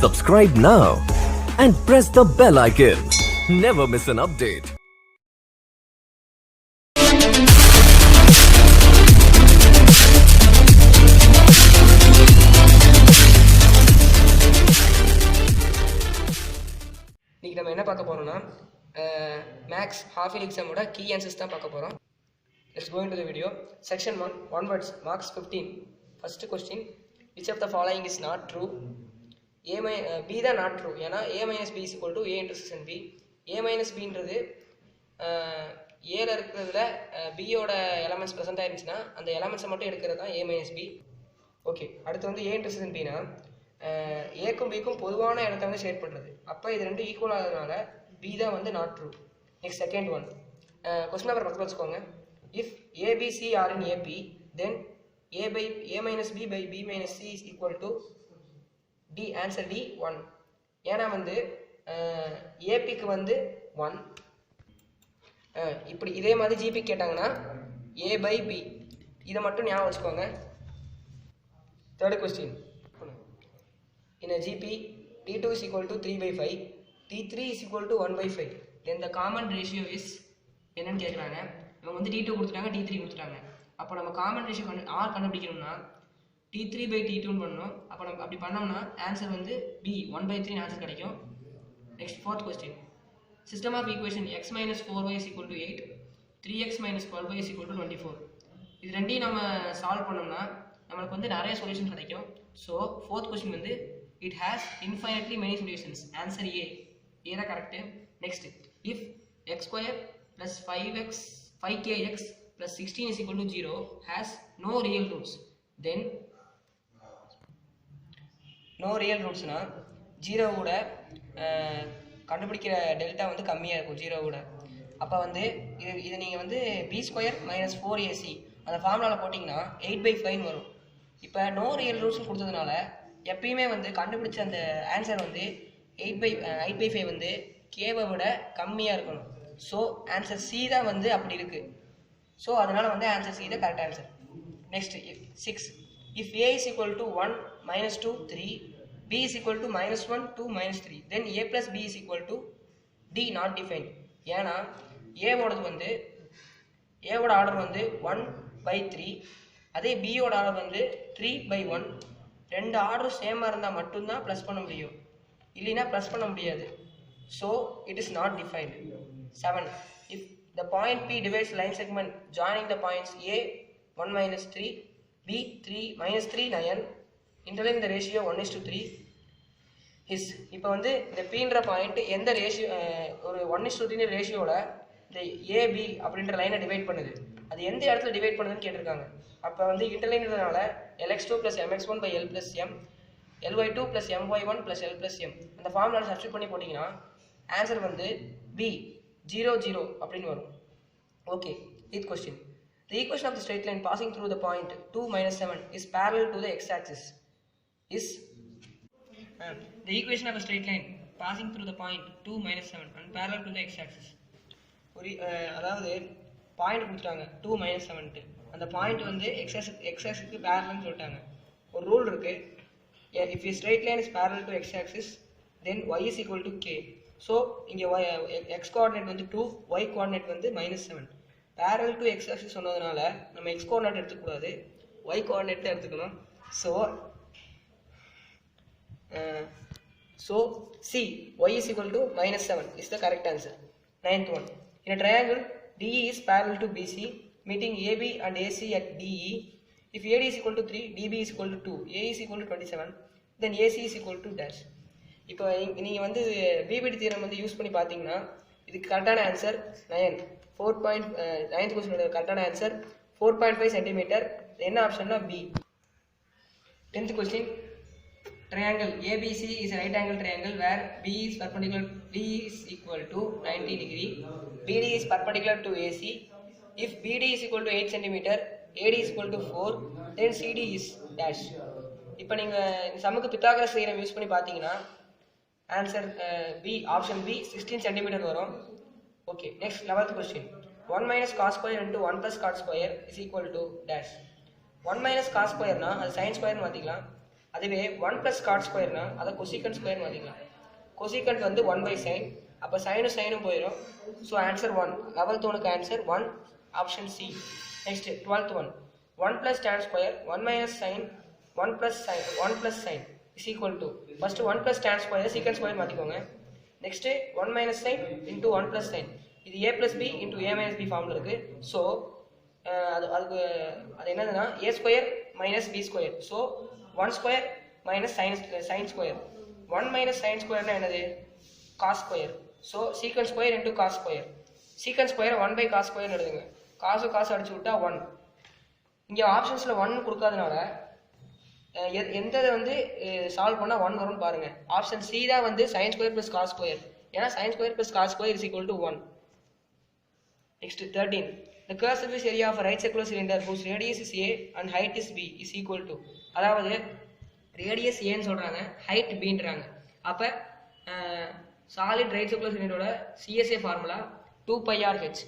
Subscribe now and press the bell icon. Never miss an update. இன்னைக்கு நம்ம என்ன பார்க்க போறோம்னா மேக்ஸ் half yearly exam ஓட key answers தான் பார்க்க போறோம். Let's go into the video. Section 1, one words, marks 15. First question, which of the following is not true? B தான் not true. ஏன்னா a minus b is equal to a intersection b. a minus b ன்றது a ல இருக்கிறதுல b யோட elements present ஆயிருந்துச்சுன்னா அந்த எலிமெண்ட்ஸை மட்டும் எடுக்கிறது தான் a minus b. ஓகே, அடுத்து வந்து a intersection b னா ஏக்கும் பிக்கும் பொதுவான இடத்தை வந்து ஷேர் பண்ணுறது. அப்போ இது ரெண்டும் ஈக்குவல் ஆகிறதுனால பி தான் வந்து not true. Next second one, question number பக்கத்தில் வச்சுக்கோங்க. If ABC are in AP then A minus B by B minus C is equal to D. Answer D 1. ஏன்னா வந்து ஏபிக்கு வந்து 1. இப்படி இதே மாதிரி ஜிபி கேட்டாங்கன்னா ஏ பை பி, இதை மட்டும் ஞாபகம் வச்சுக்கோங்க. Third question, in a GP, T2 is equal to 3 by 5, T3 is equal to 1 by 5. Then the common ratio is என்னன்னு கேட்குறாங்க. இவங்க வந்து T2 கொடுத்துட்டாங்க, T3 கொடுத்துட்டாங்க. அப்போ நம்ம காமன் ரேஷியோ R கண்டுபிடிக்கணும்னா T3 by T2 பண்ணணும். அப்போ நம்ம அப்படி பண்ணோம்னா ஆன்சர் வந்து B 1 by 3 ஆன்சர் கிடைக்கும். Next fourth question, system of equation x minus 4y is equal to 8, 3x minus 12y is equal to 24. இது ரெண்டையும் நம்ம சால்வ் பண்ணோம்னா நம்மளுக்கு வந்து நிறைய சொல்யூஷன் கிடைக்கும். ஸோ ஃபோர்த் கொஸ்டின் வந்து it has infinitely many solutions. Answer A. A is correct. Next, if x square plus 5kx plus 16 is equal to 0 has no real roots, then no real roots na 0 ஓட கண்டுபிடிக்கிற delta வந்து கம்மியாக இருக்கும் 0 ஓட. அப்போ வந்து இது நீங்கள் வந்து b ஸ்கொயர் மைனஸ் 4ac அந்த ஃபார்முலாவில் போட்டிங்கன்னா 8/5 வரும். இப்போ நோ ரியல் ரூட்ஸ் கொடுத்ததுனால எப்பயுமே வந்து கண்டுபிடிச்ச அந்த ஆன்சர் வந்து 8/5 வந்து கேவை விட கம்மியாக இருக்கணும். ஸோ ஆன்சர் சி தான் வந்து அப்படி இருக்குது. ஸோ அதனால் வந்து ஆன்சர் சி தான் correct answer. Next 6, if A is equal to 1 minus 2 3, b is equal to -1 2 -3, then a plus b is equal to d not defined. ஏன்னா ஏவோடது வந்து ஏவோட ஆர்டர் வந்து 1/3, அதே பியோட ஆர்டர் வந்து 3/1. ரெண்டு ஆர்டரும் சேமாக இருந்தால் மட்டும்தான் ப்ளஸ் பண்ண முடியும், இல்லைன்னா ப்ளஸ் பண்ண முடியாது. So it is not defined. 7, if the point P divides line segment joining the points A 1 minus 3, B 3 minus 3 9, internally the ratio 1:3 is. இப்போ வந்து இந்த பீன்ற பாயிண்ட் எந்த ரேஷியோ ஒரு 1:3 ரேஷியோவில் இந்த ஏபி அப்படின்ற லைனை டிவைட் பண்ணுது, அது எந்த இடத்துல டிவைட் பண்ணுதுன்னு கேட்டிருக்காங்க. அப்போ வந்து இன்டர்லைன்றதுனால lx2 plus mx1 by l plus m, ly2 plus my1 plus l plus m அந்த ஃபார்முலாவில் சப்ஸ்டிட் பண்ணி போட்டிங்கன்னா ஆன்சர் வந்து b 0 0 அப்படின்னு வரும். Okay, eighth question, the equation of the straight line passing through the point 2 minus 7 is parallel to the x-axis is the equation of a straight line passing through the point 2 minus 7 and parallel to the x-axis. ஒரு அதாவது point கொடுத்துட்டாங்க 2 minus 7, அந்த point வந்து x-axisக்கு பேரலல்னு சொல்லிட்டாங்க. ஒரு rule இருக்கு, if a straight line is parallel to x-axis then y is equal to k. So இங்கே x coordinate வந்து 2, y கோஆர்டினேட் வந்து -7. parallel to x-axis சொன்னதுனால நம்ம x கோஆர்டினேட் எடுத்துக்கூடாது, y கோஆர்டினேட் தான் எடுத்துக்கணும். So C y is equal to -7 is the correct answer. 9th one, in a triangle DE is parallel to BC meeting AB and AC at DE. If AD is equal to 3, DB is equal to 2, A is equal to 27, then AC is equal to dash. இப்போ நீங்கள் வந்து PPT theorem வந்து use பண்ணி பார்த்தீங்கன்னா இதுக்கு கரெக்டான answer 9. 9th கொஸ்டினோட கரெக்டான answer 4.5 centimetre. என்ன ஆப்ஷன்னா B. 10th question, triangle ABC is a right angle triangle where B is perpendicular, D is equal to 90 degree, BD is perpendicular to AC. If BD is equal to 8 cm, AD is equal to 4, then CD is dash. இப்போ நீங்கள் இந்த சமுக்கு Pythagoras theorem use பண்ணி பார்த்தீங்கன்னா answer B, option B 16 centimetre வரும். Okay, next 11th question, 1 minus cos square into 1 plus cot square is equal to dash. 1 minus cos square னா அது sin square மாத்திக்கலாம். அதுவே 1 + காட் ஸ்கொயர்னா அதை கொசிகண்ட் ஸ்கொயர் மாற்றிக்கலாம். Cosecant வந்து 1/sin, அப்போ சைனும் சைனும் போயிடும். So answer 1. 11th ஒனுக்கு answer 1, option C. Next 12th one, 1 + tan square 1 - sin 1 + sin is equal to, first 1 + tan square secant square மாற்றிக்கோங்க. நெக்ஸ்ட் 1 - sin இன்டூ 1 + sin, இது a + b into a - b ஃபார்மில் இருக்குது. So அதுக்கு அது என்னதுன்னா a² - b². So 1² - sin square. 1 - sin ஸ்கொயர்னா என்னது? Cos square. So secant square into cos square. Secant square 1/cos ஸ்கொயர்னு எழுதுங்க. காசு அடிச்சு விட்டா 1. இங்கே ஆப்ஷன்ஸில் 1 கொடுக்காதனால எந்த வந்து சால்வ் பண்ணால் 1 வரும்னு பாருங்க. ஆப்ஷன் சி தான் வந்து sin² + cos ஸ்கொயர். ஏன்னா sin² + cos square is equal to 1. Next 13. The curved surface area of a right circular cylinder whose radius is a and height is b is equal to, அதாவது radius ஏன்னு சொல்றாங்க, height பின்றாங்க. அப்போ solid right circular சிலிண்டரோட CSA formula 2πRh.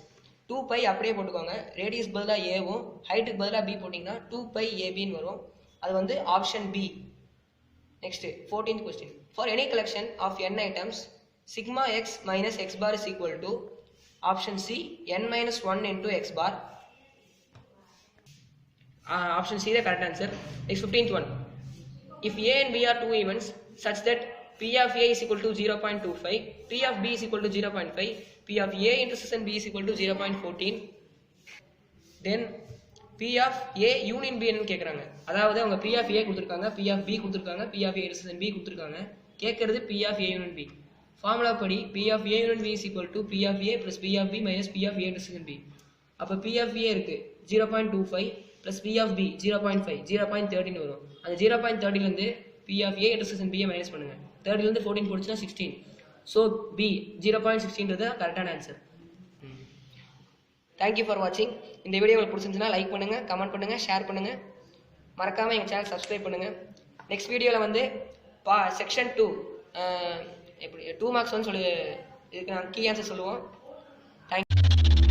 2π அப்படியே போட்டுக்கோங்க. Radius பதிலாக ஏவும் ஹைட்டுக்கு பதிலாக b போட்டிங்கன்னா 2πABன்னு வரும். அது வந்து option B. Next 14th question. For any collection of n items sigma x - x bar is equal to, option C n - 1 into x bar. Option C தான் correct answer. Next 15th one. If a and b are two events such that p of a is equal to 0.25, p of b is equal to 0.5, p of a intersection b is equal to 0.14, then p of a union b ன்னு கேட்குறாங்க. அதாவது அவங்க p of a கொடுத்துருக்காங்க, p of b கொடுத்துருக்காங்க, p of a intersection b கொடுத்துருக்காங்க. கேட்கறது p of a union b. Formula படி p of a union b is equal to p of a plus p of b minus p of a intersection b. அப்போ p of a இருக்கு 0.25 plus p of b 0.5, 0.13 வரும். அந்த 0.30லேருந்து p of a intersection b minus பண்ணுங்க. 30லேருந்து 14 போடுச்சுன்னா 16. So b 0.16ன்றது கரெக்டான answer. Thank you for வாட்சிங். இந்த video உங்களுக்கு பிடிச்சிருந்துச்சுன்னா லைக் பண்ணுங்கள், கமெண்ட் பண்ணுங்கள், ஷேர் பண்ணுங்கள். மறக்காமல் எங்கள் சேனல் சப்ஸ்கிரைப் பண்ணுங்கள். நெக்ஸ்ட் வீடியோவில் வந்து செக்ஷன் 2 எப்படி 2 மார்க்ஸ் வந்து இதுக்கு நாங்கள் கீ ஆன்சர் சொல்லுவோம். தேங்க்யூ.